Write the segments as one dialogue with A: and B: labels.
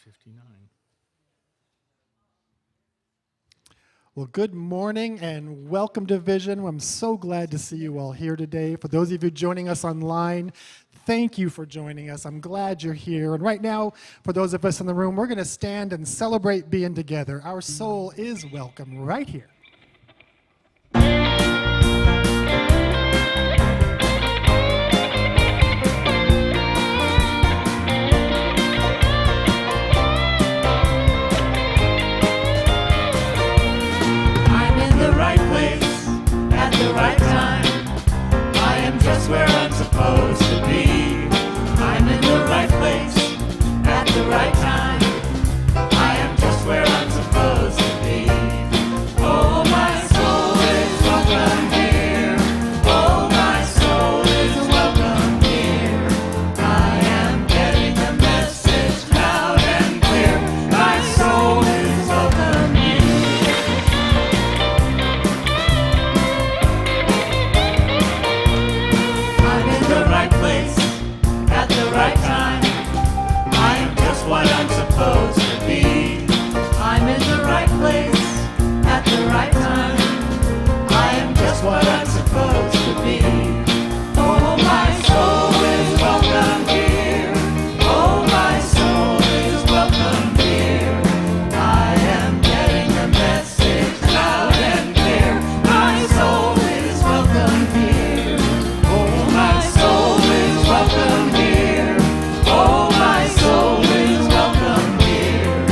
A: 59.
B: Well, good morning and welcome to Vision. I'm so glad to see you all here today. For those of you joining us online, thank you for joining us. I'm glad you're here. And right now, for those of us in the room, we're going to stand and celebrate being together. Our soul is welcome right here.
C: Right time. I am just where I'm supposed to be. I'm in the right place at the right time. I am just where I'm supposed to be. Oh, my soul is welcome here. Oh, my soul is welcome here. I am getting the message loud and clear. My soul is welcome here. Right time. I am just what I'm supposed to be. I'm in the right place at the right time. I am just what I'm supposed to be. Oh, my soul is welcome here. Oh, my soul is welcome here. I am getting the message loud and clear. My soul is welcome here. Oh, my soul is welcome here. Oh, my soul is welcome here.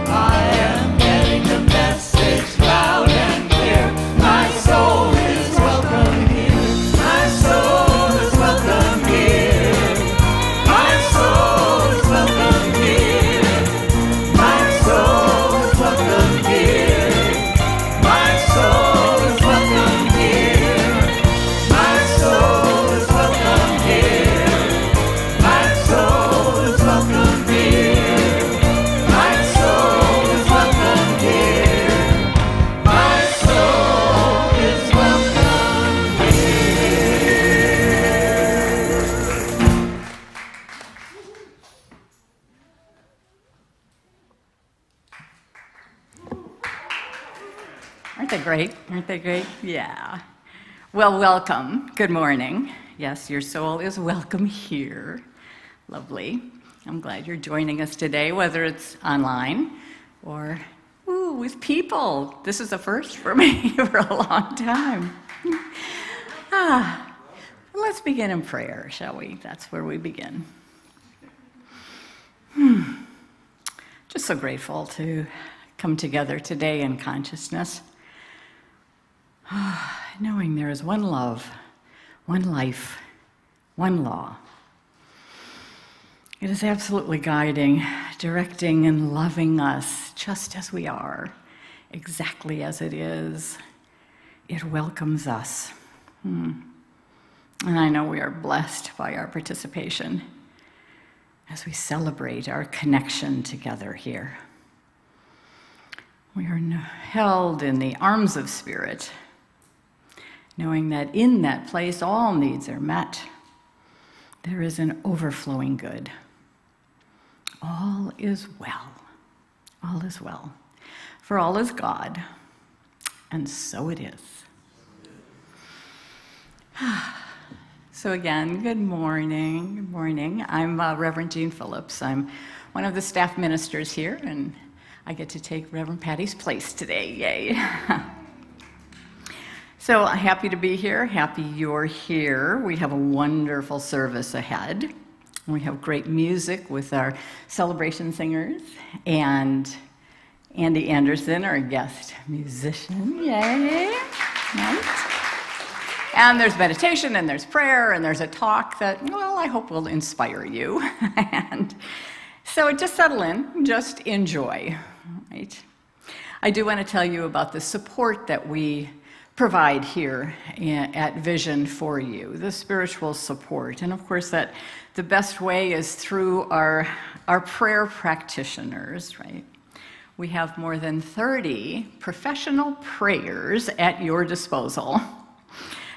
C: I am getting the message loud and clear. My soul is welcome here. My soul is welcome here. My soul is welcome here. My soul is welcome here. My soul is welcome here. My soul is welcome here. My soul is welcome here. My soul is welcome here. My soul is welcome
D: Aren't they great? Aren't they great? Yeah. Well, welcome. Good morning. Yes, your soul is welcome here. Lovely. I'm glad you're joining us today, whether it's online or with people. This is a first for me for a long time. Let's begin in prayer, shall we? That's where we begin. Just so grateful to come together today in consciousness, knowing there is one love, one life, one law. It is absolutely guiding, directing, and loving us just as we are, exactly as it is. It welcomes us. And I know we are blessed by our participation as we celebrate our connection together here. We are held in the arms of Spirit, knowing that in that place all needs are met. There is an overflowing good. All is well. All is well. For all is God, and so it is. So again, good morning. Good morning. I'm Reverend Jeanne Phillips. I'm one of the staff ministers here, and I get to take Reverend Patty's place today. Yay. So happy to be here. Happy you're here. We have a wonderful service ahead. We have great music with our celebration singers, and Andy Anderson, our guest musician. Yay. Nice. And there's meditation, and there's prayer, and there's a talk that, well, I hope will inspire you. And so just settle in, just enjoy, right? I do want to tell you about the support that we provide here at Vision for you, the spiritual support. And of course, that the best way is through our prayer practitioners, right? We have more than 30 professional prayers at your disposal.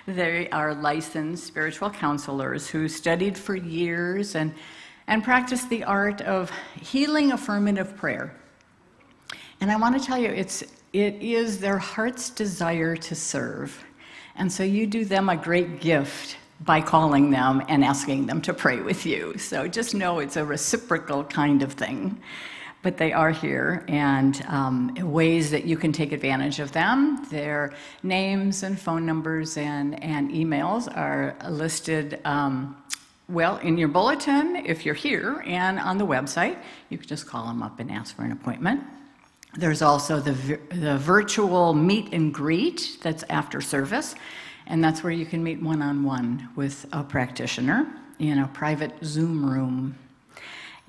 D: They are licensed spiritual counselors who studied for years and and practice the art of healing affirmative prayer. And I want to tell you, it is their heart's desire to serve. And so you do them a great gift by calling them and asking them to pray with you. So just know it's a reciprocal kind of thing. But they are here, and ways that you can take advantage of them. Their names and phone numbers and emails are listed, well, in your bulletin if you're here, and on the website. You can just call them up and ask for an appointment. There's also the virtual meet and greet that's after service, and that's where you can meet one-on-one with a practitioner in a private Zoom room.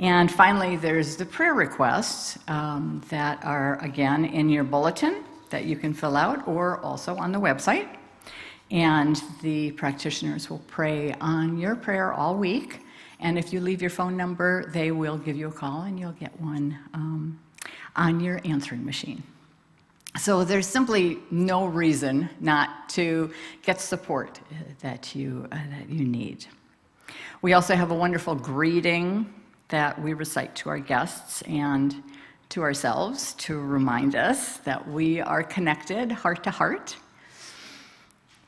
D: And finally, there's the prayer requests that are, again, in your bulletin that you can fill out, or also on the website. And the practitioners will pray on your prayer all week. And if you leave your phone number, they will give you a call, and you'll get one on your answering machine. So there's simply no reason not to get support that you need. We also have a wonderful greeting that we recite to our guests and to ourselves to remind us that we are connected heart to heart.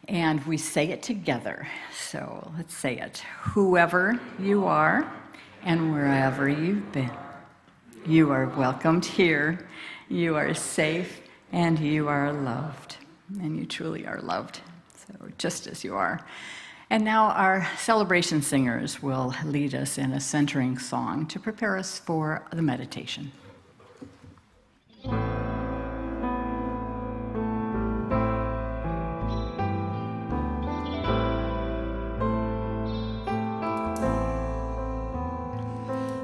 D: And we say it together. So let's say it. Whoever you are and wherever you've been, you are welcomed here. You are safe and you are loved. And you truly are loved. So just as you are. And now our celebration singers will lead us in a centering song to prepare us for the meditation.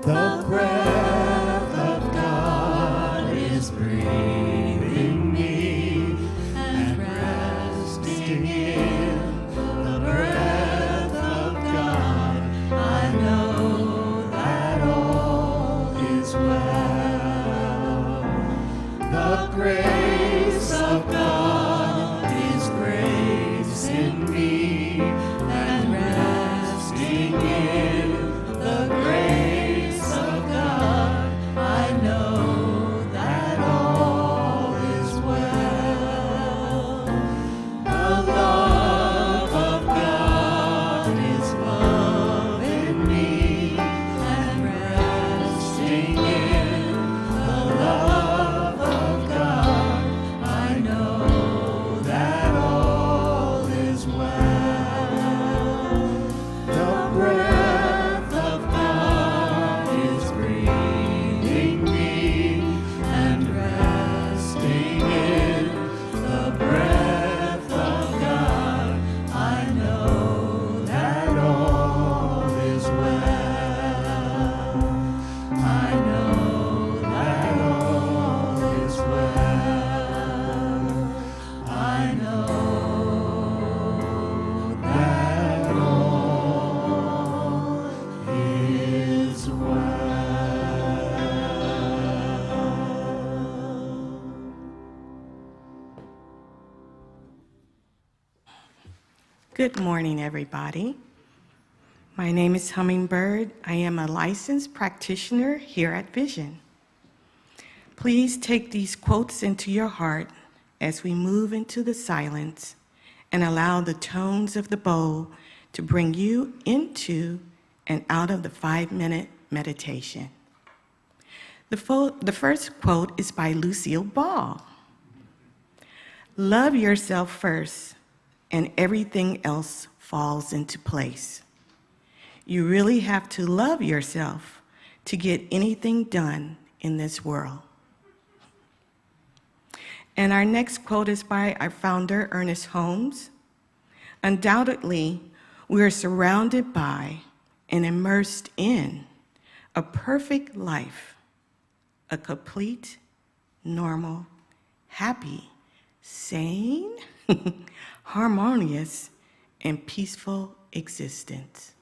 C: The breath of God is breathing me and resting in the breath of God. I know that all is well. The grace of God is grace in me and resting in the grace of God. I know that all is well. The love of God is love in me and resting in the love of God. I know that all is well. The breath of God is breathing me and resting in the breath of God. I know that all is well. I know that all is well. I know that all is well.
A: Good morning, everybody. My name is Hummingbird. I am a licensed practitioner here at Vision. Please take these quotes into your heart as we move into the silence and allow the tones of the bowl to bring you into and out of the 5-minute meditation. The first quote is by Lucille Ball. Love yourself first, and everything else falls into place. You really have to love yourself to get anything done in this world. And our next quote is by our founder, Ernest Holmes. Undoubtedly, we are surrounded by and immersed in a perfect life, a complete, normal, happy, sane, harmonious, and peaceful existence.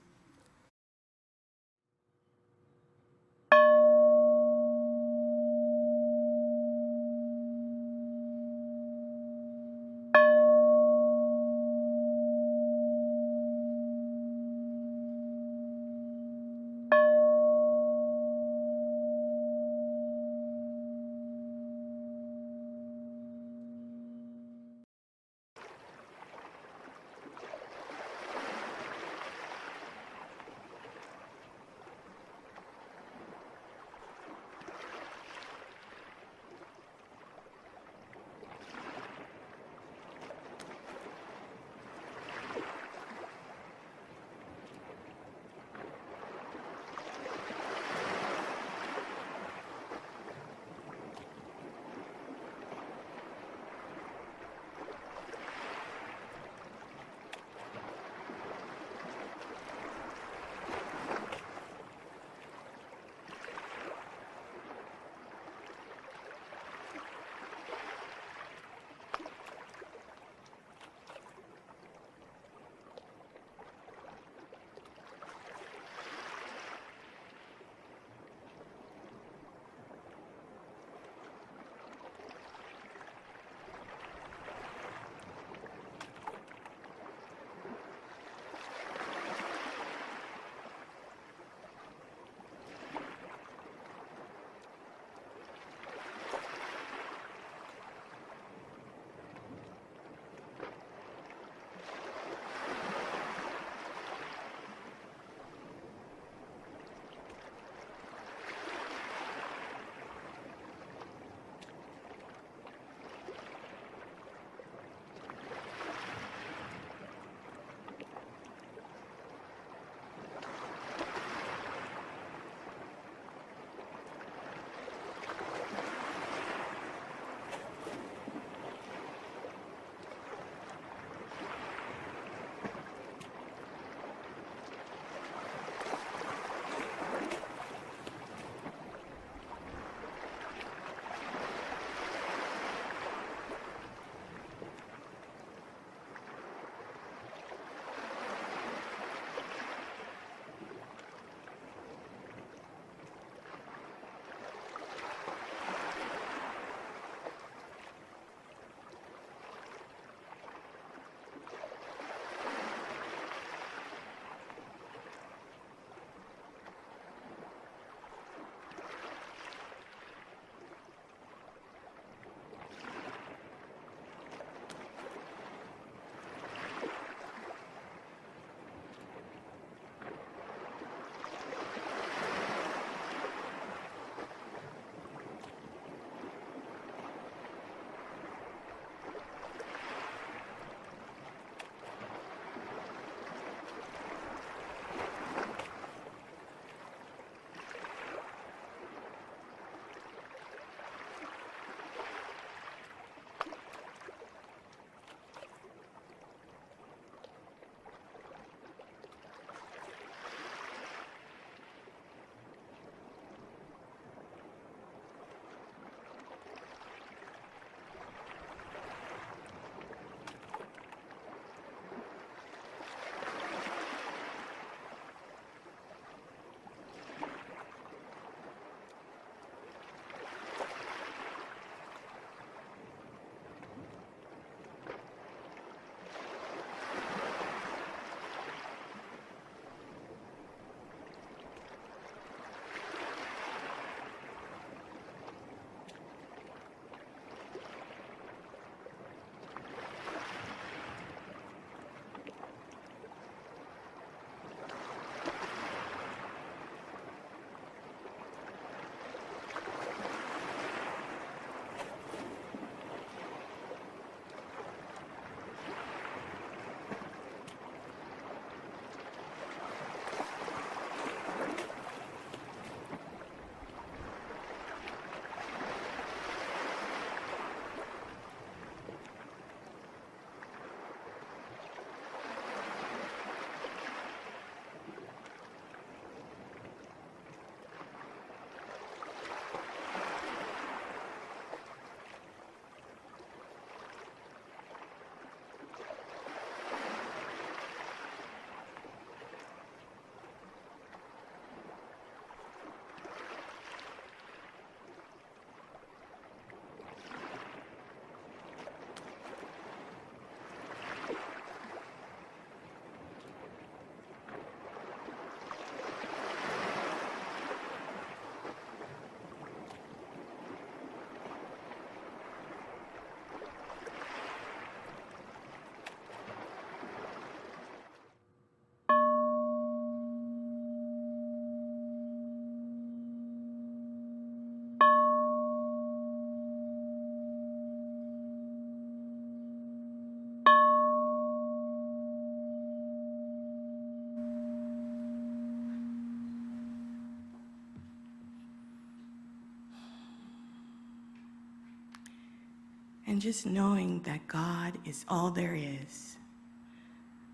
A: and just knowing that God is all there is.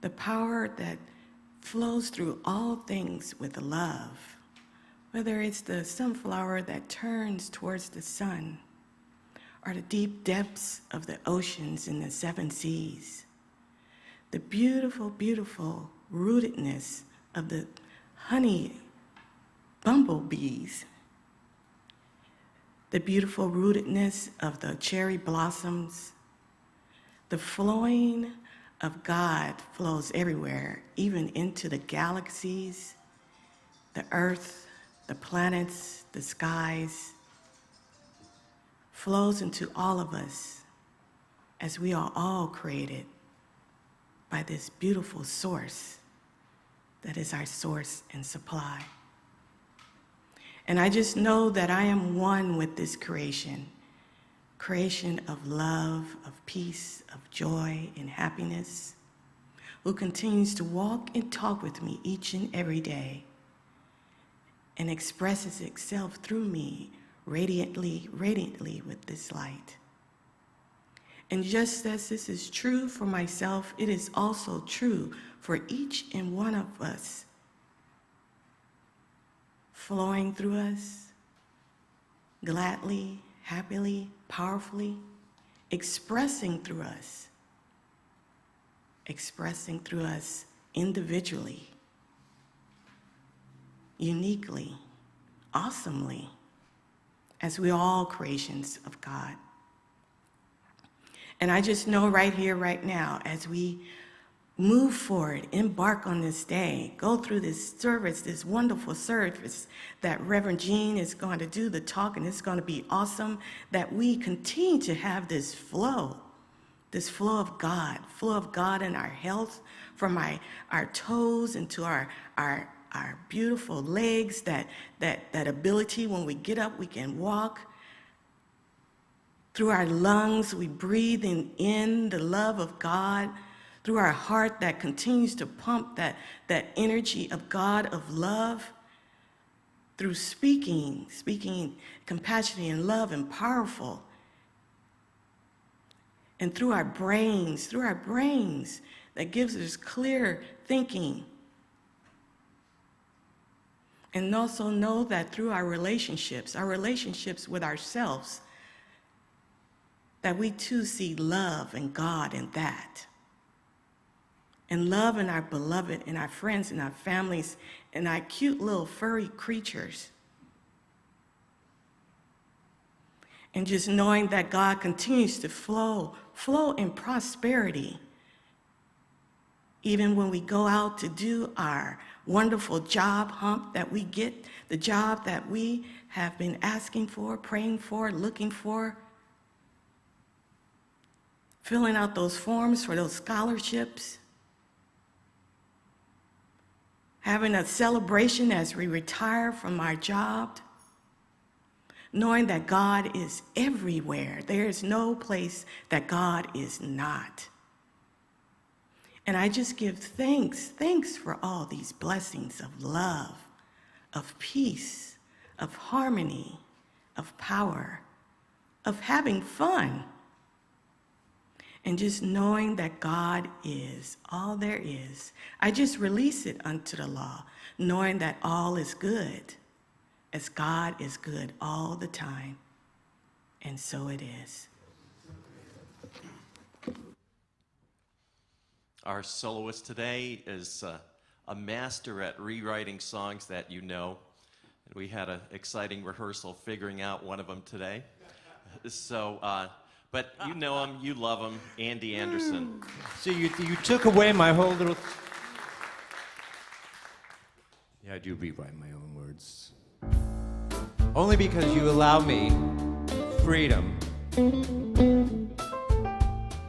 A: The power that flows through all things with love, whether it's the sunflower that turns towards the sun, or the deep depths of the oceans and the seven seas. The beautiful, beautiful rootedness of the honey bumblebees. The beautiful rootedness of the cherry blossoms. The flowing of God flows everywhere, even into the galaxies, the earth, the planets, the skies, flows into all of us as we are all created by this beautiful source that is our source and supply. And I just know that I am one with this creation of love, of peace, of joy, and happiness, who continues to walk and talk with me each and every day and expresses itself through me radiantly with this light. And just as this is true for myself, it is also true for each and one of us, flowing through us gladly, happily, powerfully, expressing through us individually, uniquely, awesomely, as we are all creations of God. And I just know right here, right now, as we move forward, embark on this day, go through this service, this wonderful service that Reverend Jeanne is going to do the talk, and it's going to be awesome, that we continue to have this flow of God in our health, from our toes into our beautiful legs, that ability when we get up, we can walk. Through our lungs, we breathe in the love of God. Through our heart that continues to pump that energy of God, of love. Through speaking compassionate and love and powerful. And through our brains that gives us clear thinking. And also know that through our relationships with ourselves, that we too see love and God in that. And love in our beloved and our friends and our families and our cute little furry creatures. And just knowing that God continues to flow in prosperity. Even when we go out to do our wonderful job hump that we get, the job that we have been asking for, praying for, looking for, filling out those forms for those scholarships, having a celebration as we retire from our job, knowing that God is everywhere. There is no place that God is not. And I just give thanks for all these blessings of love, of peace, of harmony, of power, of having fun. And just knowing that God is all there is. I just release it unto the law, knowing that all is good, as God is good all the time. And so it is.
E: Our soloist today is a master at rewriting songs that you know. And we had an exciting rehearsal figuring out one of them today. But you know him, you love him, Andy Anderson.
F: So you took away my whole little... Yeah, I do rewrite my own words. Only because you allow me freedom.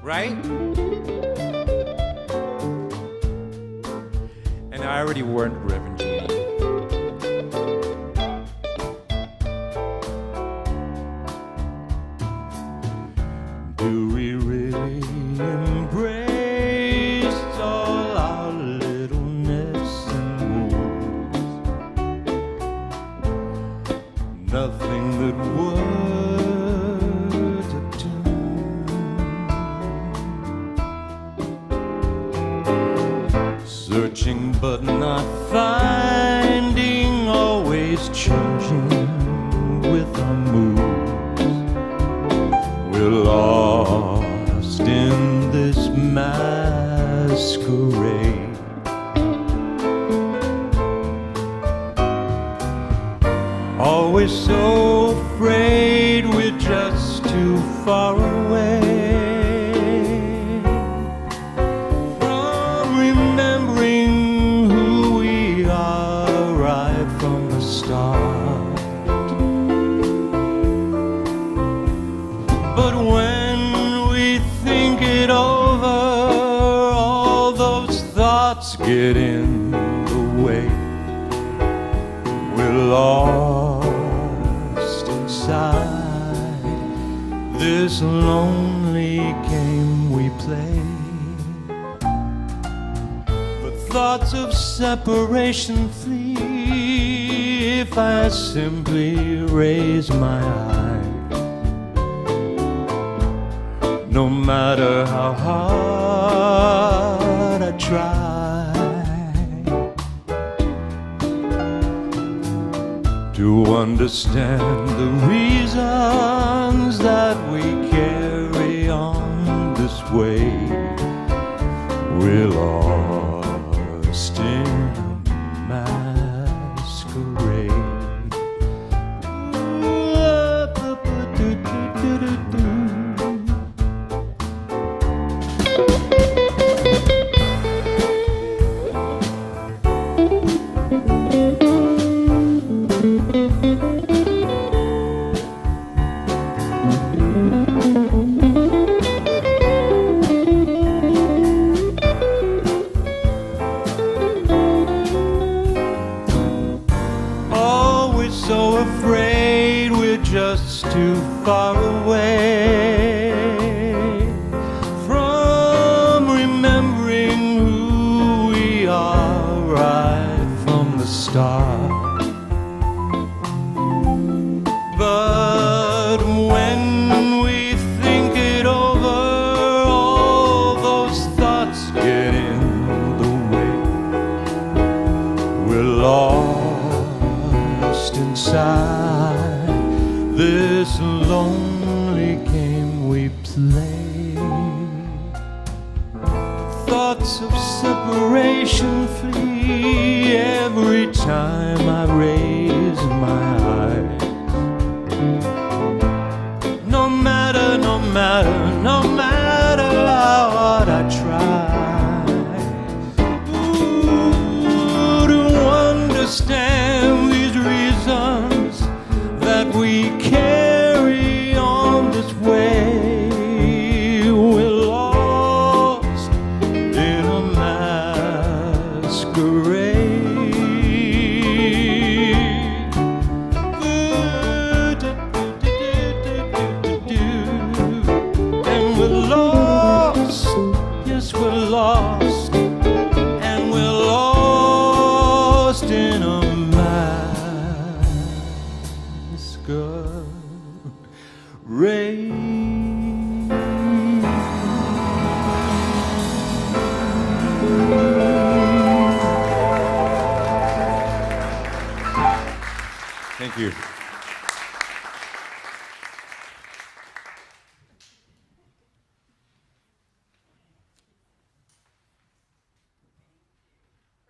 F: Right? And I already warned Reverend Jeanne. Do we really embrace all our littleness and wounds? Nothing that words have turned but not finding, always changing with our moods. We're lost in this masquerade. Always so afraid we're just too far away from remembering who we are right from the start. But when we think it over, all those thoughts get in the way. We're lost inside this lonely game we play. The thoughts of separation flee if I simply raise my eyes. No matter how hard I try to understand the reasons that we carry on this way. We're lost in masquerade. Always so afraid we're just too far away from remembering who we are right from the start. But when we think it over, all those thoughts get in the way. We're lost inside this lonely game we play. Thoughts of separation flee every time I raise my eyes. No matter how hard I try to understand these reasons that we carry on this way. We're lost in a masquerade. And we're lost, yes, we're lost, and we're lost in a masquerade. Thank you.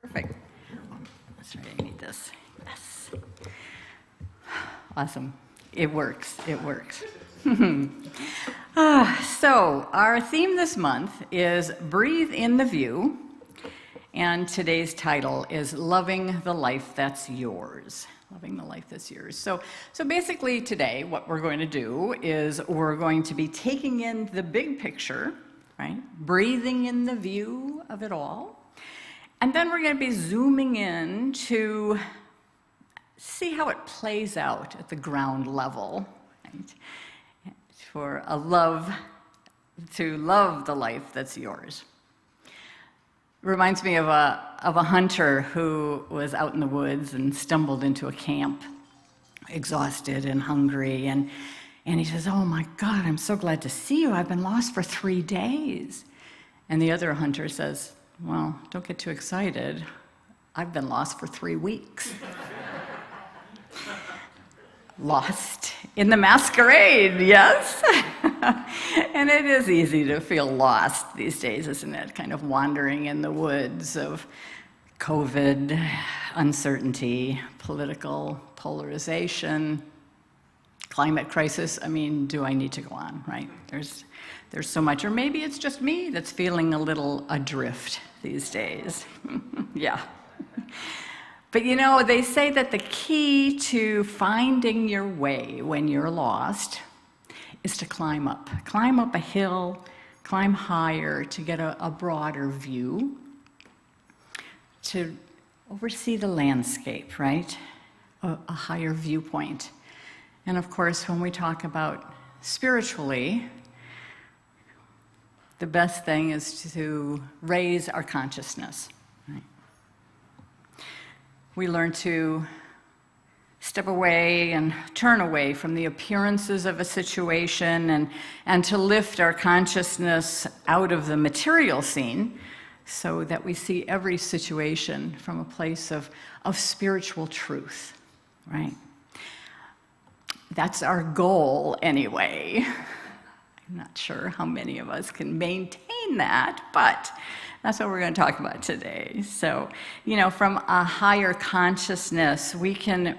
D: Perfect. That's right, I need this. Yes. Awesome. It works. It works. So, our theme this month is Breathe in the View, and today's title is Loving the Life That's Yours. Loving the life that's yours. So basically today, what we're going to do is we're going to be taking in the big picture, right? Breathing in the view of it all. And then we're going to be zooming in to see how it plays out at the ground level, right? For to love the life that's yours. Reminds me of a hunter who was out in the woods and stumbled into a camp, exhausted and hungry, and he says, "Oh my God, I'm so glad to see you. I've been lost for 3 days." And the other hunter says, "Well, don't get too excited. I've been lost for 3 weeks. Lost in the masquerade, yes? And it is easy to feel lost these days, isn't it? Kind of wandering in the woods of COVID, uncertainty, political polarization, climate crisis. I mean, do I need to go on, right? There's so much. Or maybe it's just me that's feeling a little adrift these days. Yeah. But you know, they say that the key to finding your way when you're lost is to climb up. Climb up a hill, climb higher to get a broader view, to oversee the landscape, right? A higher viewpoint. And of course, when we talk about spiritually, the best thing is to raise our consciousness. Right? We learn to step away and turn away from the appearances of a situation and to lift our consciousness out of the material scene so that we see every situation from a place of spiritual truth, right? That's our goal anyway. I'm not sure how many of us can maintain that, but that's what we're going to talk about today. So, you know, from a higher consciousness, we can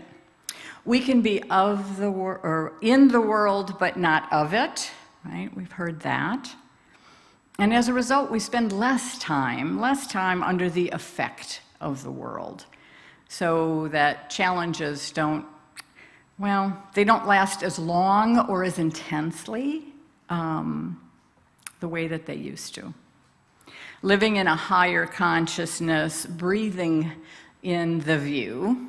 D: be of the world or in the world, but not of it, right? We've heard that. And as a result, we spend less time under the effect of the world, so that challenges they don't last as long or as intensely the way that they used to. Living in a higher consciousness, breathing in the view,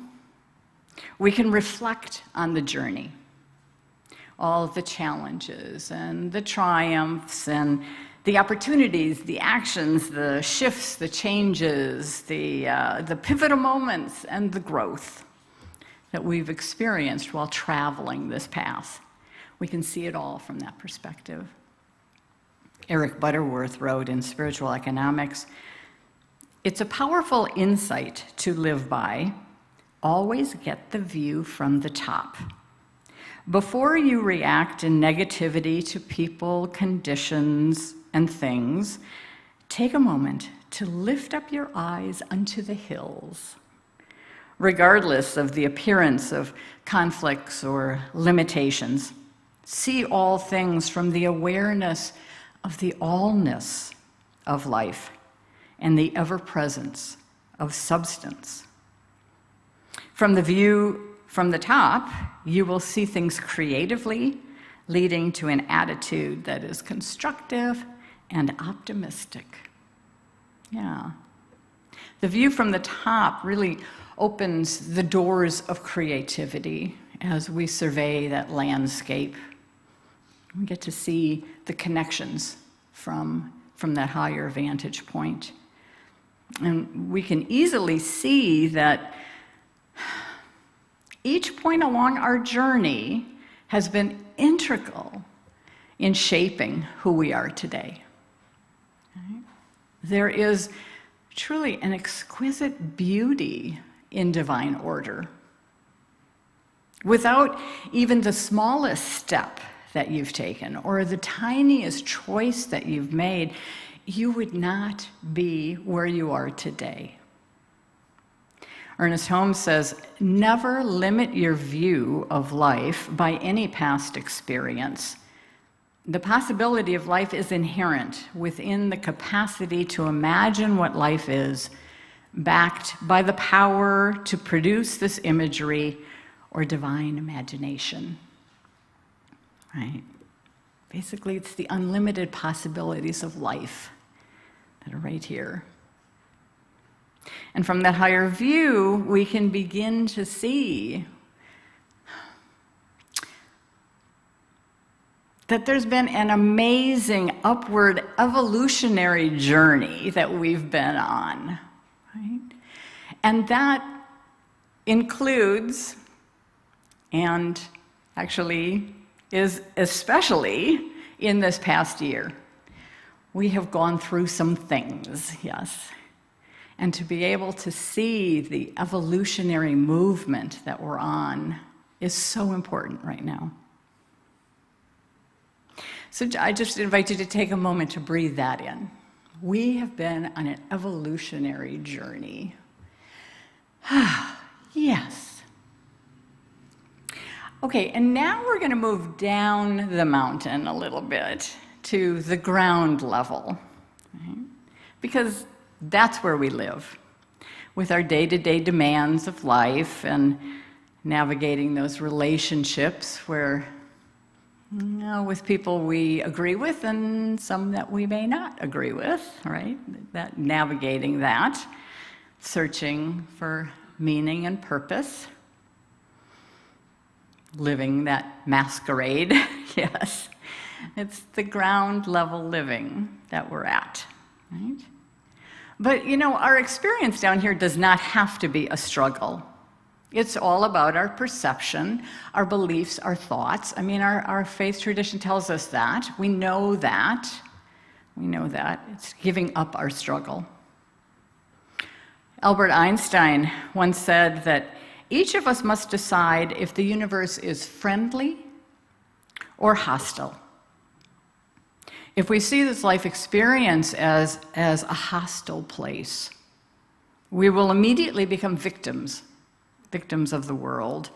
D: we can reflect on the journey, all the challenges and the triumphs and the opportunities, the actions, the shifts, the changes, the pivotal moments, and the growth that we've experienced while traveling this path. We can see it all from that perspective. Eric Butterworth wrote in Spiritual Economics, "It's a powerful insight to live by. Always get the view from the top. Before you react in negativity to people, conditions, and things, take a moment to lift up your eyes unto the hills. Regardless of the appearance of conflicts or limitations, see all things from the awareness of the allness of life and the ever-presence of substance. From the view from the top, you will see things creatively, leading to an attitude that is constructive and optimistic." Yeah. The view from the top really opens the doors of creativity as we survey that landscape. We get to see the connections from that higher vantage point. And we can easily see that each point along our journey has been integral in shaping who we are today. Right? There is truly an exquisite beauty in divine order. Without even the smallest step that you've taken or the tiniest choice that you've made, you would not be where you are today. Ernest Holmes says, "Never limit your view of life by any past experience. The possibility of life is inherent within the capacity to imagine what life is, backed by the power to produce this imagery or divine imagination." Right? Basically, it's the unlimited possibilities of life that are right here. And from that higher view, we can begin to see that there's been an amazing upward evolutionary journey that we've been on, right? And that includes, and actually is especially in this past year, we have gone through some things, yes. and to be able to see the evolutionary movement that we're on is so important right now. So I just invite you to take a moment to breathe that in. We have been on an evolutionary journey. Yes. Okay, and now we're going to move down the mountain a little bit to the ground level, right? Because that's where we live, with our day-to-day demands of life and navigating those relationships where, with people we agree with and some that we may not agree with, right? That navigating that, searching for meaning and purpose, living that masquerade, yes. It's the ground level living that we're at, right? But our experience down here does not have to be a struggle. It's all about our perception, our beliefs, our thoughts. I mean, our faith tradition tells us that. We know that. We know that. It's giving up our struggle. Albert Einstein once said that each of us must decide if the universe is friendly or hostile. If we see this life experience as a hostile place, we will immediately become victims of the world,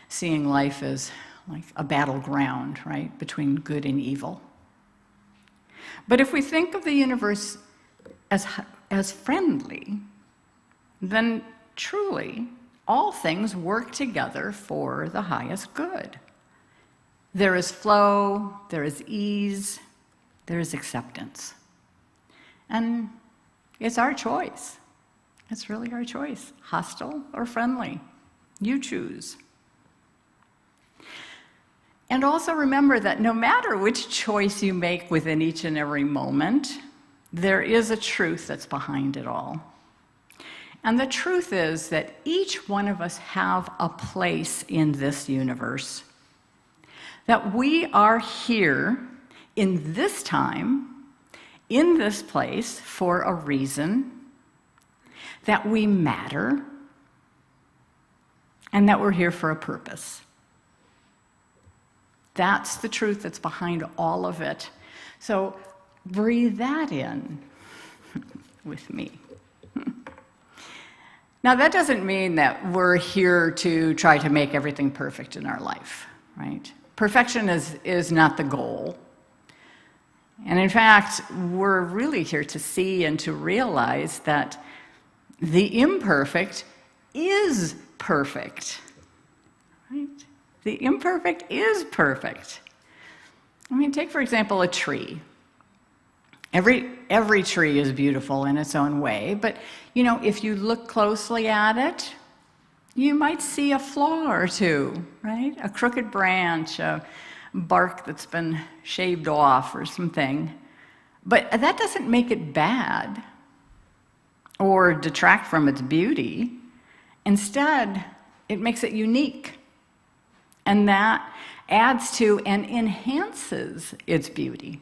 D: seeing life as like a battleground, right, between good and evil. But if we think of the universe as friendly, then truly all things work together for the highest good. There is flow, there is ease, there is acceptance. And it's our choice. It's really our choice, hostile or friendly. You choose. And also remember that no matter which choice you make within each and every moment, there is a truth that's behind it all. And the truth is that each one of us have a place in this universe. That we are here in this time, in this place, for a reason, that we matter, and that we're here for a purpose. That's the truth that's behind all of it. So breathe that in with me. Now, that doesn't mean that we're here to try to make everything perfect in our life, right? Perfection is not the goal. And in fact, we're really here to see and to realize that the imperfect is perfect, right? The imperfect is perfect. I mean, take, for example, a tree. Every tree is beautiful in its own way, but, if you look closely at it, you might see a flaw or two, right? A crooked branch, a bark that's been shaved off or something. But that doesn't make it bad or detract from its beauty. Instead, it makes it unique. And that adds to and enhances its beauty.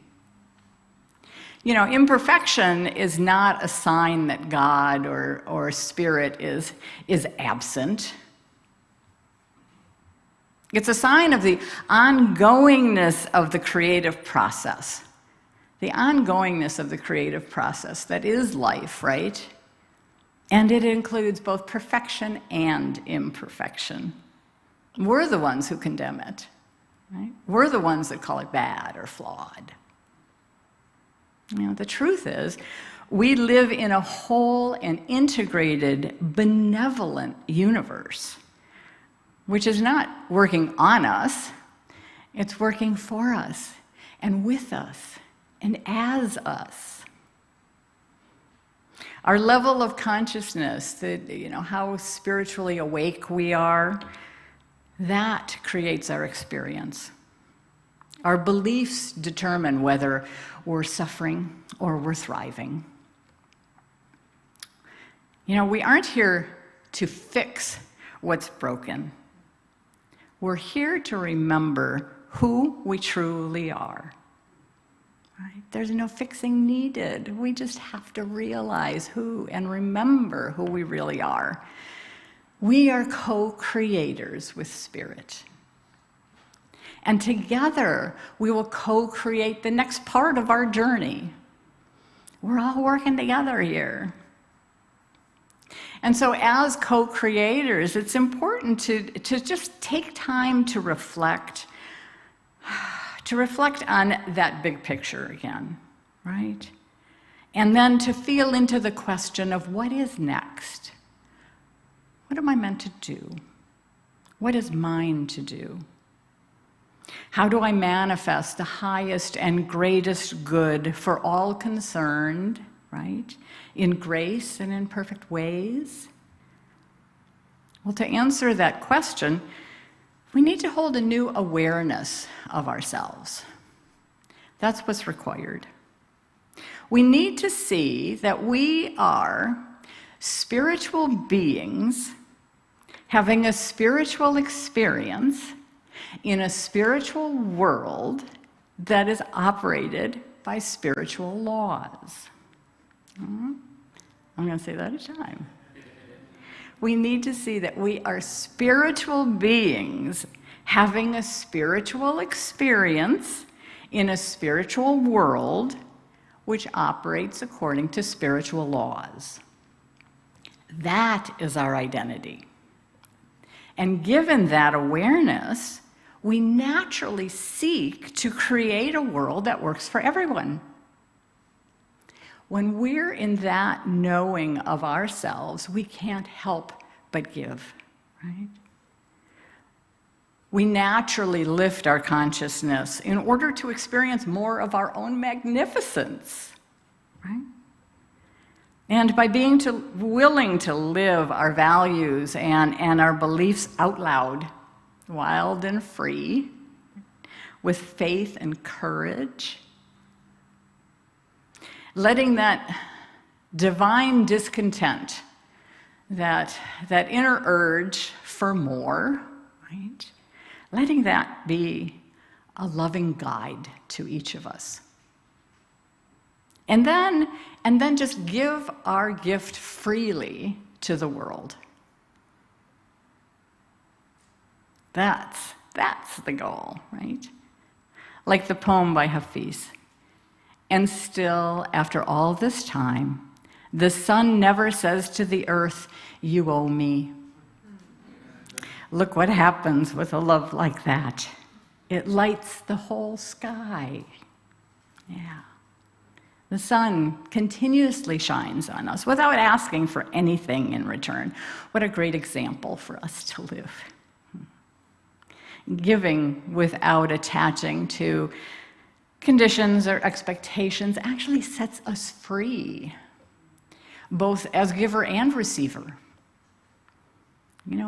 D: Imperfection is not a sign that God or Spirit is absent. It's a sign of the ongoingness of the creative process. The ongoingness of the creative process that is life, right? And it includes both perfection and imperfection. We're the ones who condemn it, right? We're the ones that call it bad or flawed. The truth is, we live in a whole and integrated, benevolent universe, which is not working on us, it's working for us, and with us, and as us. Our level of consciousness, how spiritually awake we are, that creates our experience. Our beliefs determine whether we're suffering or we're thriving. We aren't here to fix what's broken. We're here to remember who we truly are. right? There's no fixing needed. We just have to realize who and remember who we really are. We are co-creators with Spirit. And together, we will co-create the next part of our journey. We're all working together here. And so as co-creators, it's important to just take time to reflect on that big picture again, right? And then to feel into the question of what is next? What am I meant to do? What is mine to do? How do I manifest the highest and greatest good for all concerned, right? In grace and in perfect ways? Well, to answer that question, we need to hold a new awareness of ourselves. That's what's required. We need to see that we are spiritual beings having a spiritual experience in a spiritual world that is operated by spiritual laws. I'm going to say that a time. We need to see that we are spiritual beings having a spiritual experience in a spiritual world which operates according to spiritual laws. That is our identity. And given that awareness, we naturally seek to create a world that works for everyone. When we're in that knowing of ourselves, we can't help but give, right? We naturally lift our consciousness in order to experience more of our own magnificence, right? And by being willing to live our values and our beliefs out loud, wild and free, with faith and courage, letting that divine discontent, that inner urge for more, right? Letting that be a loving guide to each of us. And then just give our gift freely to the world. That's the goal, right? Like the poem by Hafiz. And still, after all this time, the sun never says to the earth, "You owe me." Look what happens with a love like that. It lights the whole sky. Yeah. The sun continuously shines on us without asking for anything in return. What a great example for us to live. Giving without attaching to conditions or expectations actually sets us free, both as giver and receiver.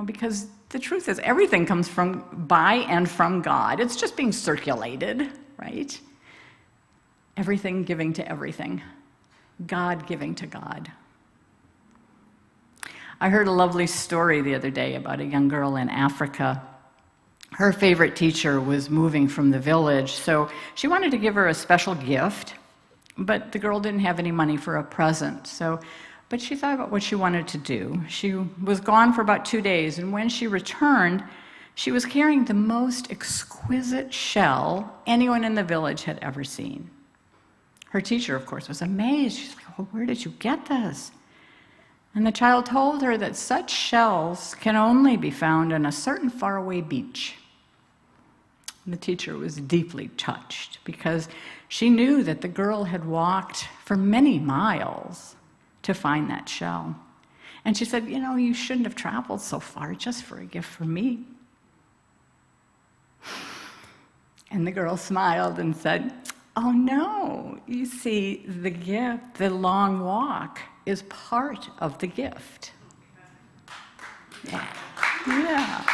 D: Because the truth is everything comes by and from God. It's just being circulated, right? Everything giving to everything. God giving to God. I heard a lovely story the other day about a young girl in Africa. Her favorite teacher was moving from the village, so she wanted to give her a special gift, but the girl didn't have any money for a present. But she thought about what she wanted to do. She was gone for about 2 days, and when she returned, she was carrying the most exquisite shell anyone in the village had ever seen. Her teacher, of course, was amazed. She's like, "Oh, where did you get this?" And the child told her that such shells can only be found on a certain faraway beach. And the teacher was deeply touched because she knew that the girl had walked for many miles to find that shell. And she said, "You shouldn't have traveled so far just for a gift from me." And the girl smiled and said, "Oh no, you see, the gift, the long walk, is part of the gift." Yeah.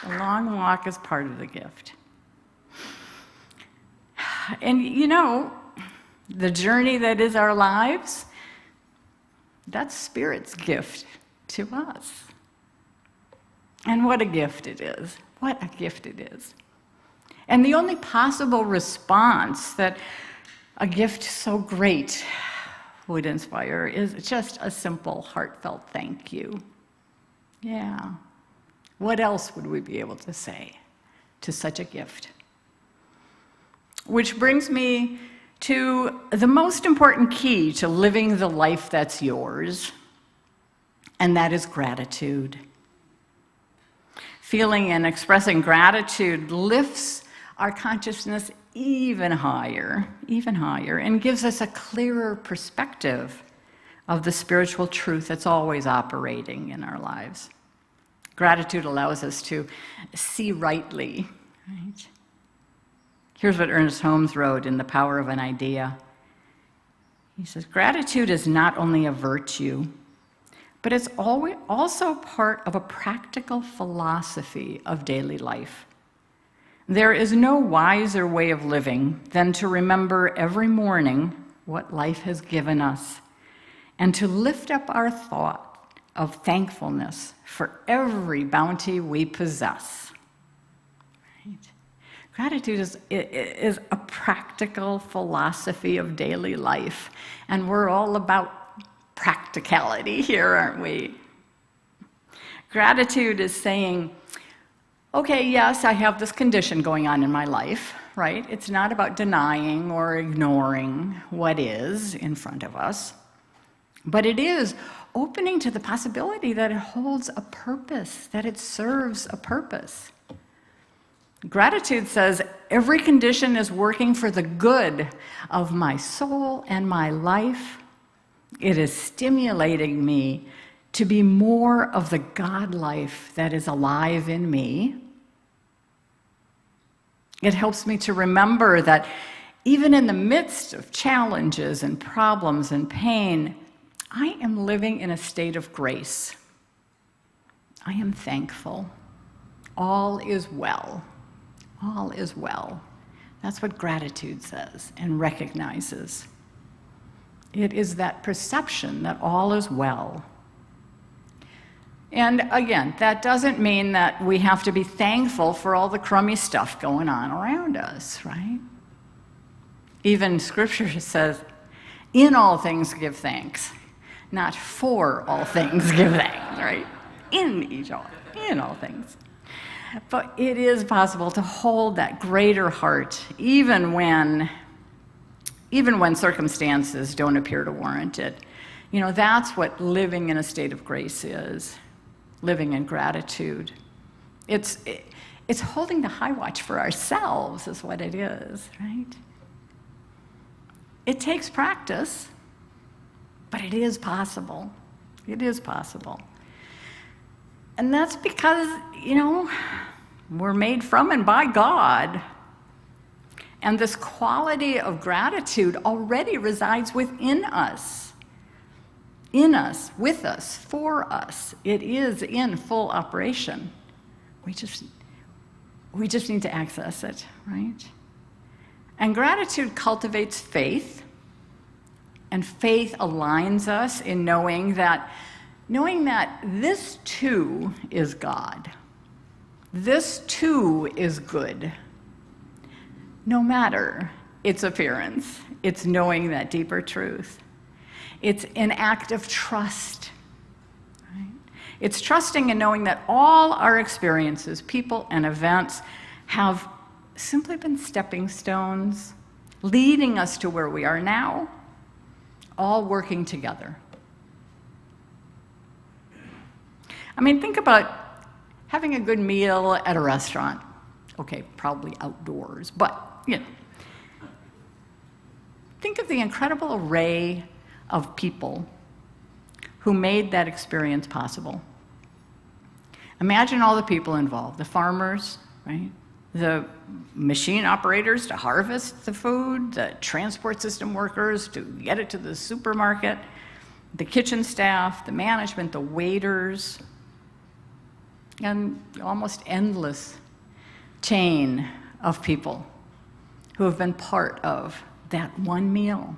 D: The long walk is part of the gift. And the journey that is our lives, that's Spirit's gift to us. And what a gift it is. What a gift it is. And the only possible response that A gift so great would inspire is just a simple, heartfelt thank you. Yeah. What else would we be able to say to such a gift? Which brings me to the most important key to living the life that's yours, and that is gratitude. Feeling and expressing gratitude lifts our consciousness even higher, and gives us a clearer perspective of the spiritual truth that's always operating in our lives. Gratitude allows us to see rightly, right? Here's what Ernest Holmes wrote in The Power of an Idea. He says, gratitude is not only a virtue, but it's also part of a practical philosophy of daily life. There is no wiser way of living than to remember every morning what life has given us and to lift up our thought of thankfulness for every bounty we possess. Right? Gratitude is a practical philosophy of daily life, and we're all about practicality here, aren't we? Gratitude is saying, okay, yes, I have this condition going on in my life, right? It's not about denying or ignoring what is in front of us, but it is opening to the possibility that it holds a purpose, that it serves a purpose. Gratitude says, every condition is working for the good of my soul and my life. It is stimulating me to be more of the God life that is alive in me. It helps me to remember that even in the midst of challenges and problems and pain, I am living in a state of grace. I am thankful. All is well. All is well. That's what gratitude says and recognizes. It is that perception that all is well. And again, that doesn't mean that we have to be thankful for all the crummy stuff going on around us, right? Even Scripture says, in all things give thanks, not for all things give thanks, right? In all things. But it is possible to hold that greater heart even when circumstances don't appear to warrant it. You know, that's what living in a state of grace is. Living in gratitude. It's holding the high watch for ourselves is what it is, right? It takes practice, but it is possible. It is possible. And that's because, you know, we're made from and by God. And this quality of gratitude already resides within us. In us, with us, for us. It is in full operation. We just need to access it, right? And gratitude cultivates faith, and faith aligns us in knowing that this too is God. This too is good. No matter its appearance, it's knowing that deeper truth. It's an act of trust. Right? It's trusting and knowing that all our experiences, people, and events have simply been stepping stones, leading us to where we are now, all working together. I mean, think about having a good meal at a restaurant. Okay, probably outdoors, but, you know. Think of the incredible array of people who made that experience possible. Imagine all the people involved, the farmers, right? The machine operators to harvest the food, the transport system workers to get it to the supermarket, the kitchen staff, the management, the waiters, and almost endless chain of people who have been part of that one meal.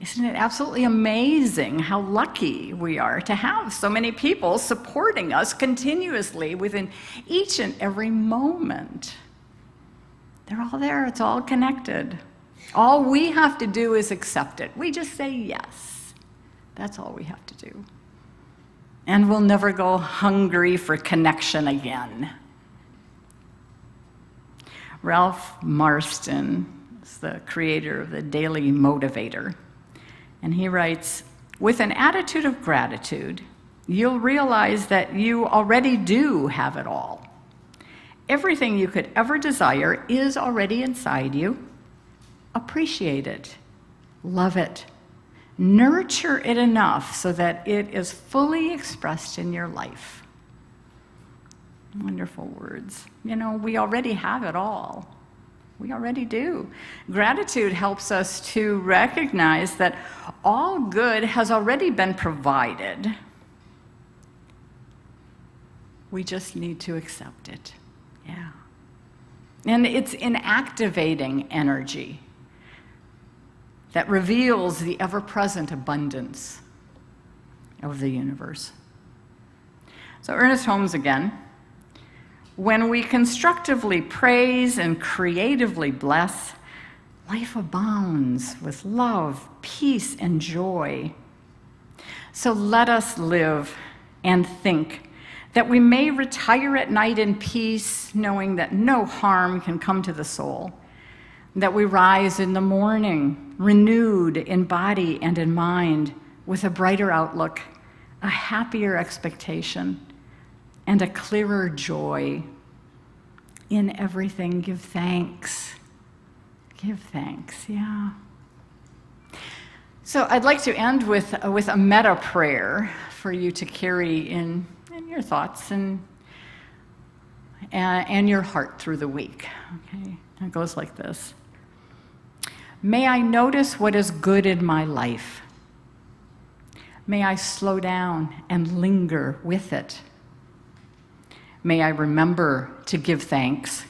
D: Isn't it absolutely amazing how lucky we are to have so many people supporting us continuously within each and every moment? They're all there, it's all connected. All we have to do is accept it. We just say yes. That's all we have to do. And we'll never go hungry for connection again. Ralph Marston is the creator of the Daily Motivator. And he writes, with an attitude of gratitude, you'll realize that you already do have it all. Everything you could ever desire is already inside you. Appreciate it. Love it. Nurture it enough so that it is fully expressed in your life. Wonderful words. You know, we already have it all. We already do. Gratitude helps us to recognize that all good has already been provided. We just need to accept it. Yeah. And it's an activating energy that reveals the ever-present abundance of the universe. So Ernest Holmes again. When we constructively praise and creatively bless, life abounds with love, peace, and joy. So let us live and think that we may retire at night in peace, knowing that no harm can come to the soul, that we rise in the morning, renewed in body and in mind, with a brighter outlook, a happier expectation, and a clearer joy. In everything, give thanks. Give thanks, yeah. So I'd like to end with a metta prayer for you to carry in your thoughts and your heart through the week. Okay, it goes like this. May I notice what is good in my life. May I slow down and linger with it. May I remember to give thanks.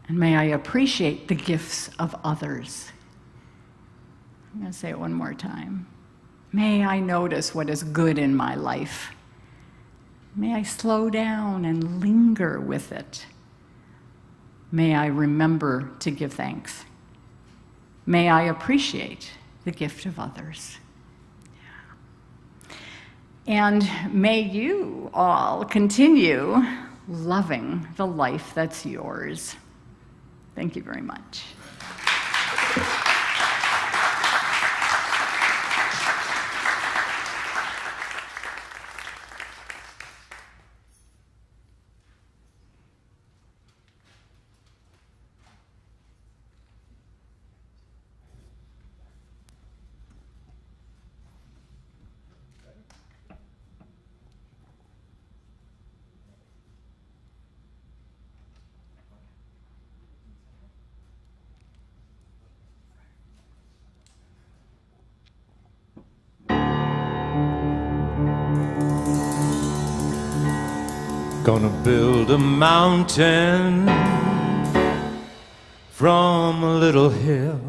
D: And may I appreciate the gifts of others. I'm going to say it one more time. May I notice what is good in my life. May I slow down and linger with it. May I remember to give thanks. May I appreciate the gift of others. Yeah. And may you all continue loving the life that's yours. Thank you very much.
F: Gonna build a mountain from a little hill.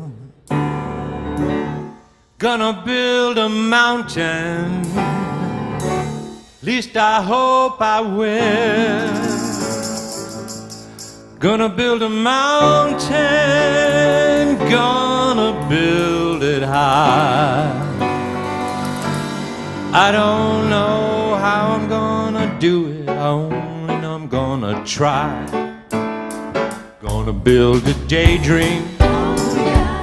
F: Gonna build a mountain, least I hope I will. Gonna build a mountain, gonna build it high. I don't know how I'm gonna do it, I only know I'm gonna try. Gonna build a daydream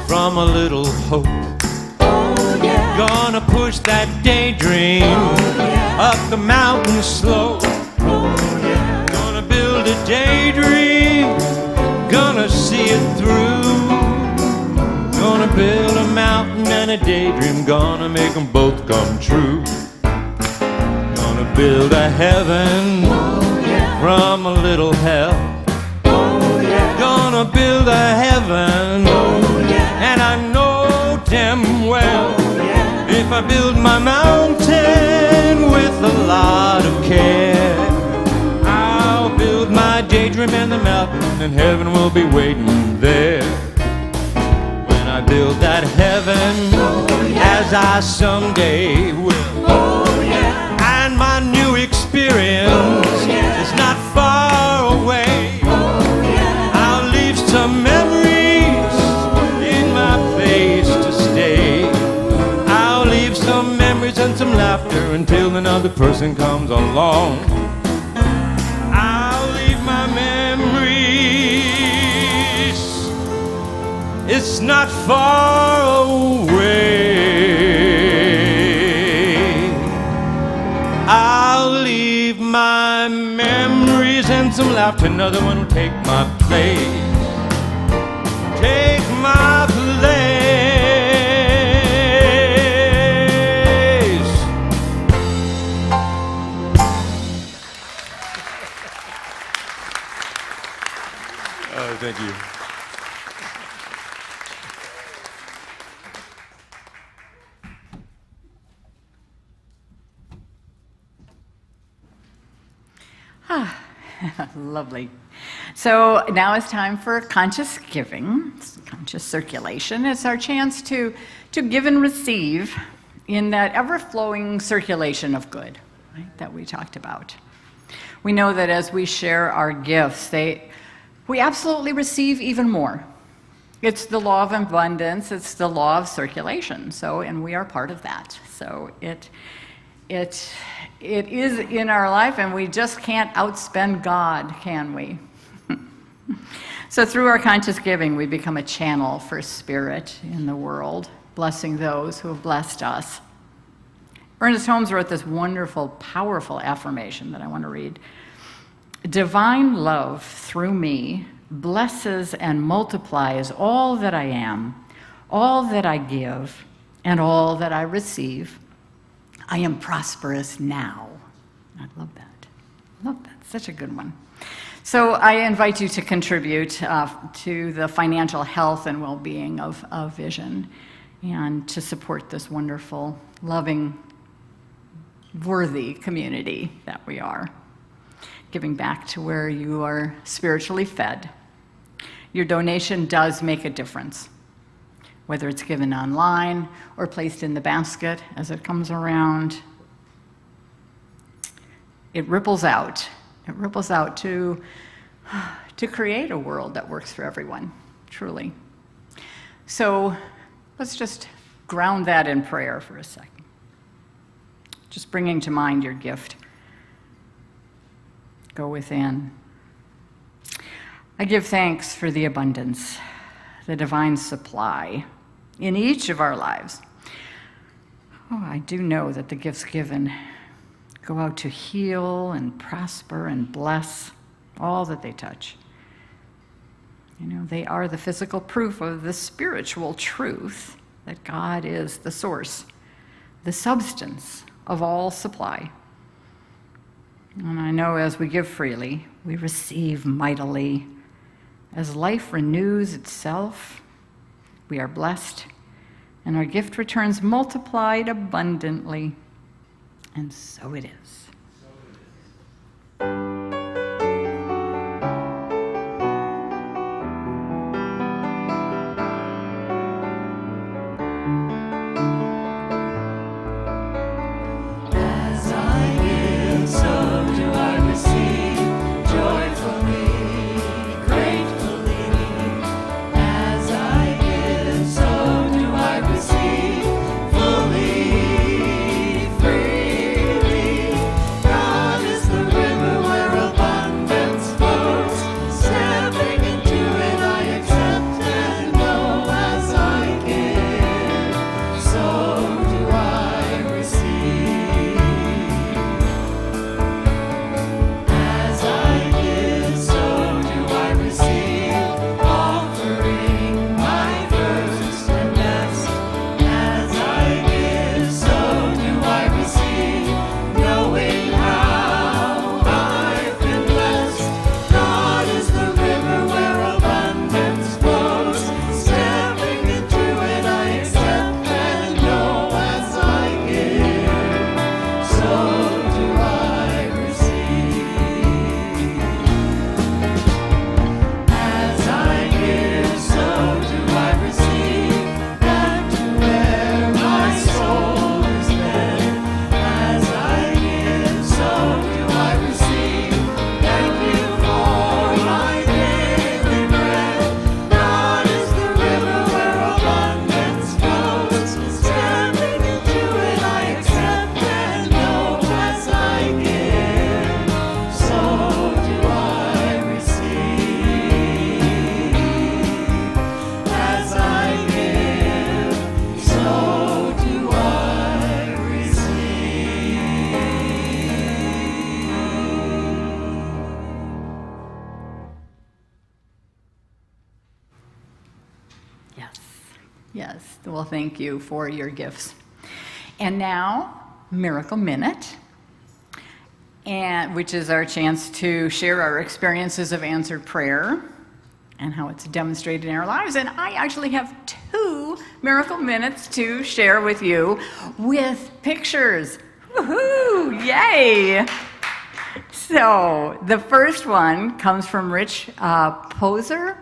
F: from a little hope. Gonna push that daydream up the mountain slope. Gonna build a daydream, gonna see it through. Gonna build a mountain and a daydream, gonna make them both come true. Gonna build a heaven from a little hell. Gonna build a heaven, and I know damn well, if I build my mountain with a lot of care, I'll build my daydream in the mountain, and heaven will be waiting there. When I build that heaven, as I someday will, and my new experience is not far away, I'll leave some memories another person comes along. I'll leave my memories. It's not far away. I'll leave my memories and some laughter. Another one will take my place. Take my place. Oh, thank you.
D: Lovely. So now it's time for conscious giving, conscious circulation. It's our chance to give and receive in that ever-flowing circulation of good, right, that we talked about. We know that as we share our gifts, we absolutely receive even more. It's the law of abundance. It's the law of circulation. And we are part of that. So it is in our life, and we just can't outspend God, can we? So through our conscious giving, we become a channel for spirit in the world, blessing those who have blessed us. Ernest Holmes wrote this wonderful, powerful affirmation that I want to read. Divine love through me blesses and multiplies all that I am, all that I give, and all that I receive. I am prosperous now. I love that. Love that. Such a good one. So I invite you to contribute to the financial health and well-being of Vision, and to support this wonderful, loving, worthy community that we are. Giving back to where you are spiritually fed. Your donation does make a difference, whether it's given online or placed in the basket as it comes around. It ripples out. It ripples out to create a world that works for everyone, truly. So let's just ground that in prayer for a second. Just bringing to mind your gift. Go within. I give thanks for the abundance, the divine supply in each of our lives. Oh, I do know that the gifts given go out to heal and prosper and bless all that they touch. You know, they are the physical proof of the spiritual truth that God is the source, the substance of all supply. And I know as we give freely, we receive mightily. As life renews itself, we are blessed, and our gift returns multiplied abundantly. And so it is.
C: As I give, so do I receive, joyfully, gratefully. As I give, so do I receive, fully, freely.
D: Yes, well, thank you for your gifts. And now, Miracle Minute, which is our chance to share our experiences of answered prayer and how it's demonstrated in our lives. And I actually have 2 Miracle Minutes to share with you with pictures. Woohoo! Yay! So the first one comes from Rich Poser,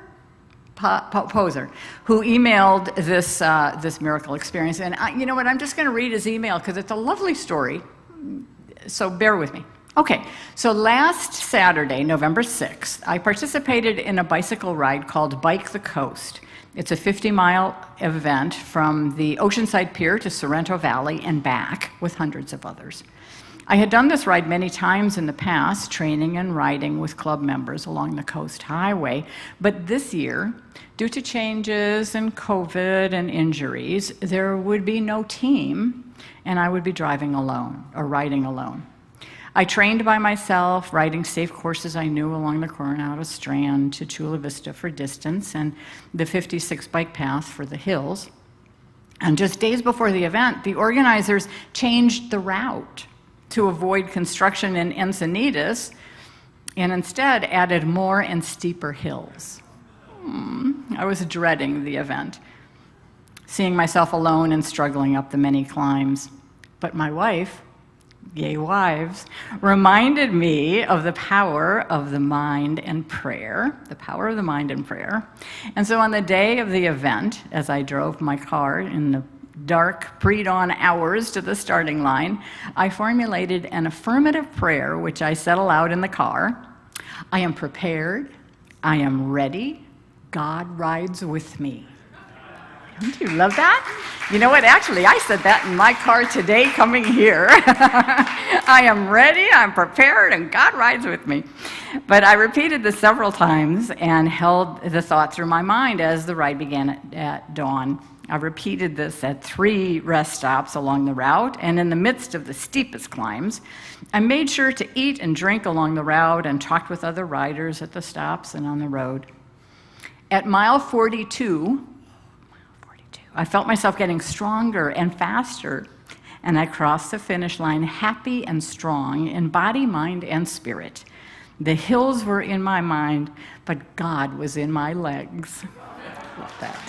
D: who emailed this miracle experience. And you know what? I'm just going to read his email because it's a lovely story. So bear with me. Okay, so last Saturday, November 6th, I participated in a bicycle ride called Bike the Coast. It's a 50-mile event from the Oceanside Pier to Sorrento Valley and back with hundreds of others. I had done this ride many times in the past, training and riding with club members along the Coast Highway, but this year, due to changes in COVID and injuries, there would be no team, and I would be driving alone, or riding alone. I trained by myself, riding safe courses I knew along the Coronado Strand to Chula Vista for distance and the 56 bike path for the hills. And just days before the event, the organizers changed the route to avoid construction in Encinitas and instead added more and steeper hills. I was dreading the event, seeing myself alone and struggling up the many climbs. But my wife, yay wives, reminded me of the power of the mind and prayer, the power of the mind and prayer. And so on the day of the event, as I drove my car in the dark pre-dawn hours to the starting line, I formulated an affirmative prayer, which I said aloud in the car. I am prepared, I am ready, God rides with me. Don't you love that? You know what, actually, I said that in my car today coming here. I am ready, I'm prepared, and God rides with me. But I repeated this several times and held the thought through my mind as the ride began at dawn. I repeated this at 3 rest stops along the route, and in the midst of the steepest climbs, I made sure to eat and drink along the route and talked with other riders at the stops and on the road. At mile 42, I felt myself getting stronger and faster, and I crossed the finish line happy and strong in body, mind, and spirit. The hills were in my mind, but God was in my legs. Love that.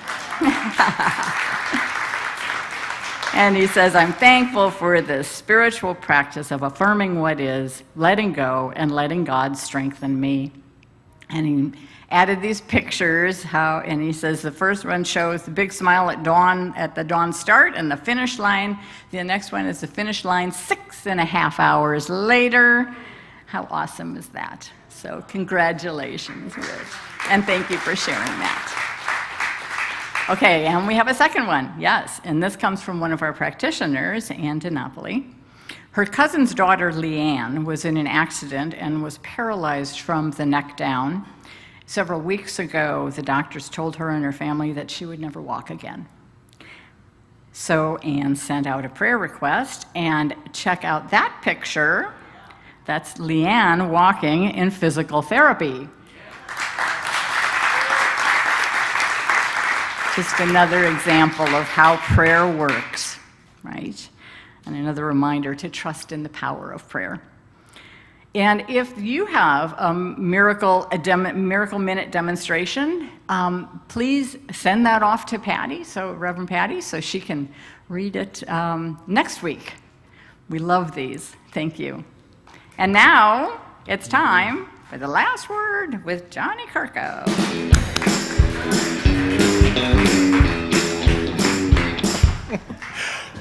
D: And he says, I'm thankful for this spiritual practice of affirming what is, letting go, and letting God strengthen me. And he added these pictures, and he says the first one shows the big smile at dawn, at the dawn start, and the finish line. The next one is the finish line 6.5 hours later. How awesome is that? So congratulations, Rich. And thank you for sharing that. Okay, and we have a second one, yes, and this comes from one of our practitioners, Ann DiNapoli. Her cousin's daughter, Leanne, was in an accident and was paralyzed from the neck down. Several weeks ago, the doctors told her and her family that she would never walk again. So Ann sent out a prayer request, and check out that picture. That's Leanne walking in physical therapy. Just another example of how prayer works, right? And another reminder to trust in the power of prayer. And if you have a Miracle Minute demonstration, please send that off to Patty, Reverend Patty, so she can read it next week. We love these. Thank you. And now it's time for the last word with Johnny Kirko.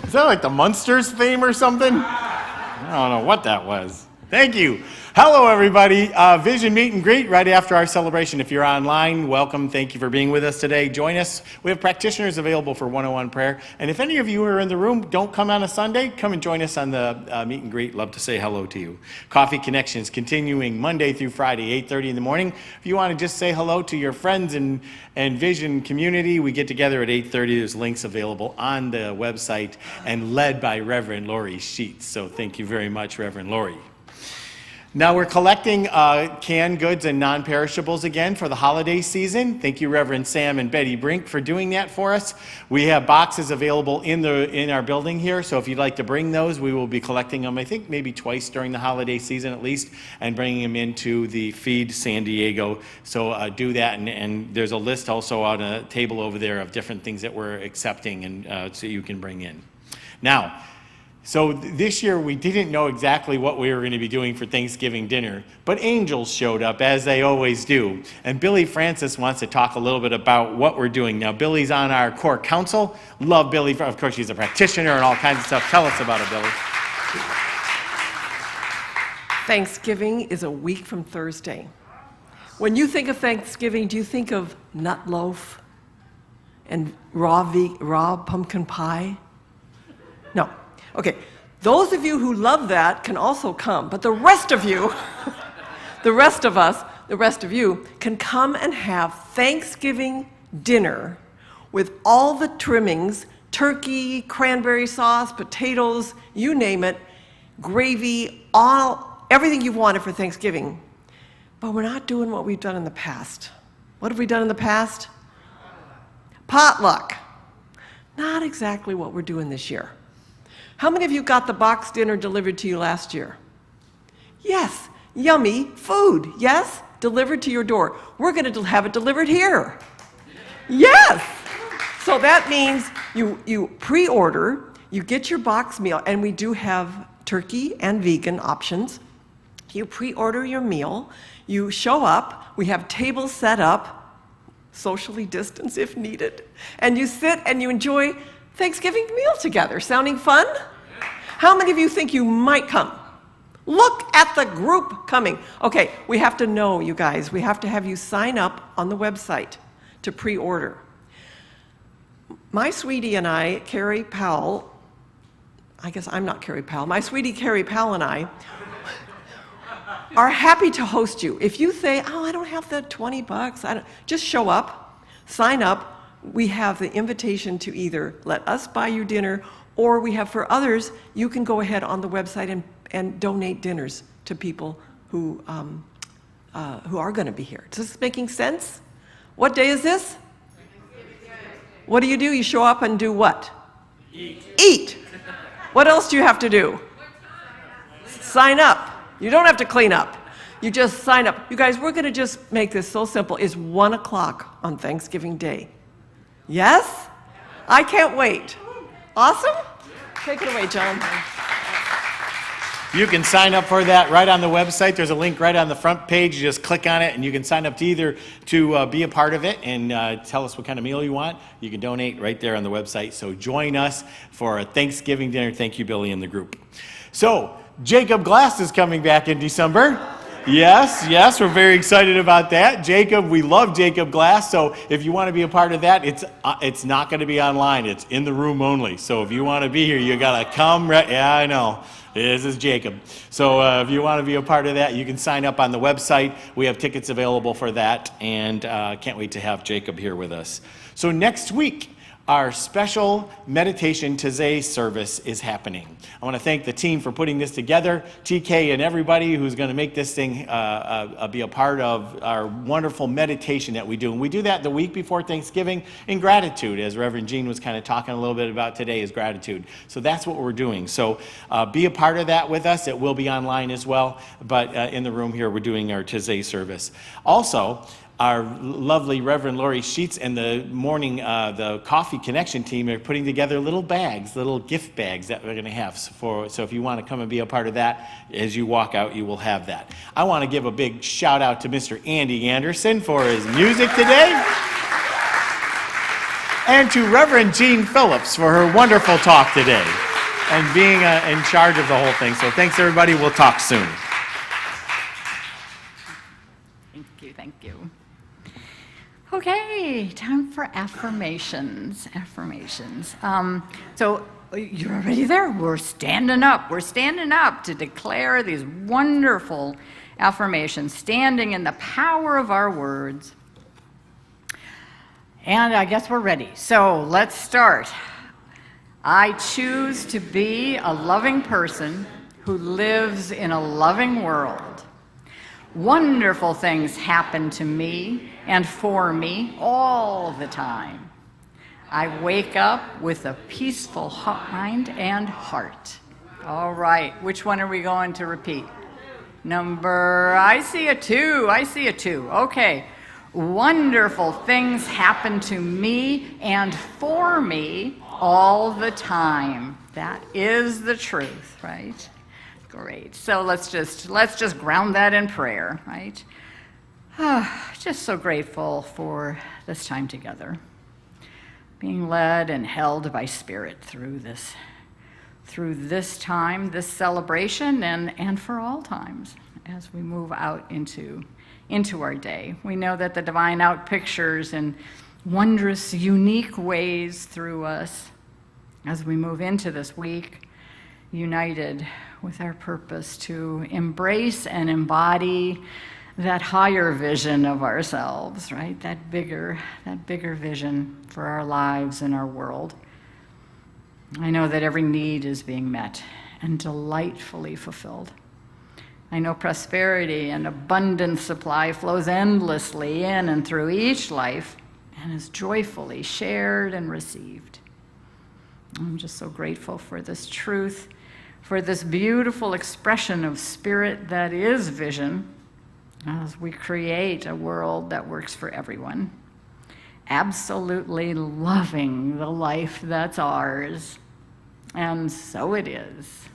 G: Is that like the Munsters theme or something? I don't know what that was. Thank you. Hello, everybody. Vision Meet and Greet right after our celebration. If you're online, welcome. Thank you for being with us today. Join us. We have practitioners available for one-on-one prayer. And if any of you are in the room, don't come on a Sunday. Come and join us on the Meet and Greet. Love to say hello to you. Coffee Connections continuing Monday through Friday, 8:30 in the morning. If you want to just say hello to your friends and Vision community, we get together at 8:30. There's links available on the website and led by Reverend Lori Sheets. So thank you very much, Reverend Lori. Now we're collecting canned goods and non-perishables again for the holiday season. Thank you, Reverend Sam and Betty Brink, for doing that for us. We have boxes available in our building here, so if you'd like to bring those, we will be collecting them, I think maybe twice during the holiday season at least, and bringing them into the Feed San Diego. So do that, and there's a list also on a table over there of different things that we're accepting, and so you can bring in. Now, so this year we didn't know exactly what we were going to be doing for Thanksgiving dinner, but angels showed up, as they always do. And Billy Francis wants to talk a little bit about what we're doing. Now, Billy's on our core council. Love Billy. Of course, she's a practitioner and all kinds of stuff. Tell us about it, Billy.
H: Thanksgiving is a week from Thursday. When you think of Thanksgiving, do you think of nut loaf and raw pumpkin pie? No. Okay, those of you who love that can also come, but the rest of you, the rest of us, the rest of you can come and have Thanksgiving dinner with all the trimmings, turkey, cranberry sauce, potatoes, you name it, gravy, everything you've wanted for Thanksgiving. But we're not doing what we've done in the past. What have we done in the past? Potluck. Not exactly what we're doing this year. How many of you got the box dinner delivered to you last year? Yes, yummy food, yes, delivered to your door. We're going to have it delivered here. Yes. So that means you pre-order, you get your box meal, and we do have turkey and vegan options. You pre-order your meal, you show up, we have tables set up, socially distanced if needed, and you sit and you enjoy Thanksgiving meal together. Sounding fun? How many of you think you might come? Look at the group coming. Okay, we have to know, you guys. We have to have you sign up on the website to pre-order. My sweetie and I, Carrie Powell, I guess I'm not Carrie Powell, my sweetie Carrie Powell and I are happy to host you. If you say, oh, I don't have the $20, just show up, sign up. We have the invitation to either let us buy you dinner, or we have for others, you can go ahead on the website and donate dinners to people who are going to be here. Is this making sense? What day is this? What do? You show up and do what? Eat. What else do you have to do? Sign up. You don't have to clean up. You just sign up. You guys, we're going to just make this so simple. It's 1 o'clock on Thanksgiving Day. Yes? I can't wait. Awesome? Take it away, John.
G: You can sign up for that right on the website. There's a link right on the front page. You just click on it, and you can sign up to either to be a part of it and tell us what kind of meal you want. You can donate right there on the website. So join us for a Thanksgiving dinner. Thank you, Billy, and the group. So Jacob Glass is coming back in December. Yes, we're very excited about that. Jacob, we love Jacob Glass, so if you want to be a part of that, it's not going to be online. It's in the room only. So if you want to be here, you got to come. Yeah, I know. This is Jacob. So if you want to be a part of that, you can sign up on the website. We have tickets available for that, and can't wait to have Jacob here with us. So next week, our special meditation Taizé service is happening. I want to thank the team for putting this together, TK and everybody who's going to make this thing be a part of our wonderful meditation that we do. And we do that the week before Thanksgiving in gratitude, as Reverend Jeanne was kind of talking a little bit about today, is gratitude. So that's what we're doing. So be a part of that with us. It will be online as well, but in the room here, we're doing our Taizé service. Also, our lovely Reverend Lori Sheets and the morning, the Coffee Connection team are putting together little bags, little gift bags that we're going to have. So if you want to come and be a part of that, as you walk out, you will have that. I want to give a big shout out to Mr. Andy Anderson for his music today. And to Reverend Jeanne Phillips for her wonderful talk today and being in charge of the whole thing. So thanks, everybody. We'll talk soon.
D: Thank you. Okay, time for affirmations. So you're already there. We're standing up. We're standing up to declare these wonderful affirmations, standing in the power of our words. And I guess we're ready. So let's start. I choose to be a loving person who lives in a loving world. Wonderful things happen to me and for me all the time. I wake up with a peaceful mind and heart. All right, which one are we going to repeat? I see a 2. Okay. Wonderful things happen to me and for me all the time. That is the truth, right? Great. So let's just ground that in prayer, right? Just so grateful for this time together, being led and held by Spirit through this time, this celebration, and for all times as we move out into our day. We know that the divine outpictures in wondrous, unique ways through us as we move into this week, united with our purpose to embrace and embody that higher vision of ourselves, right? That bigger vision for our lives and our world. I know that every need is being met and delightfully fulfilled. I know prosperity and abundant supply flows endlessly in and through each life and is joyfully shared and received. I'm just so grateful for this truth, for this beautiful expression of Spirit that is vision, as we create a world that works for everyone, absolutely loving the life that's ours. And so it is.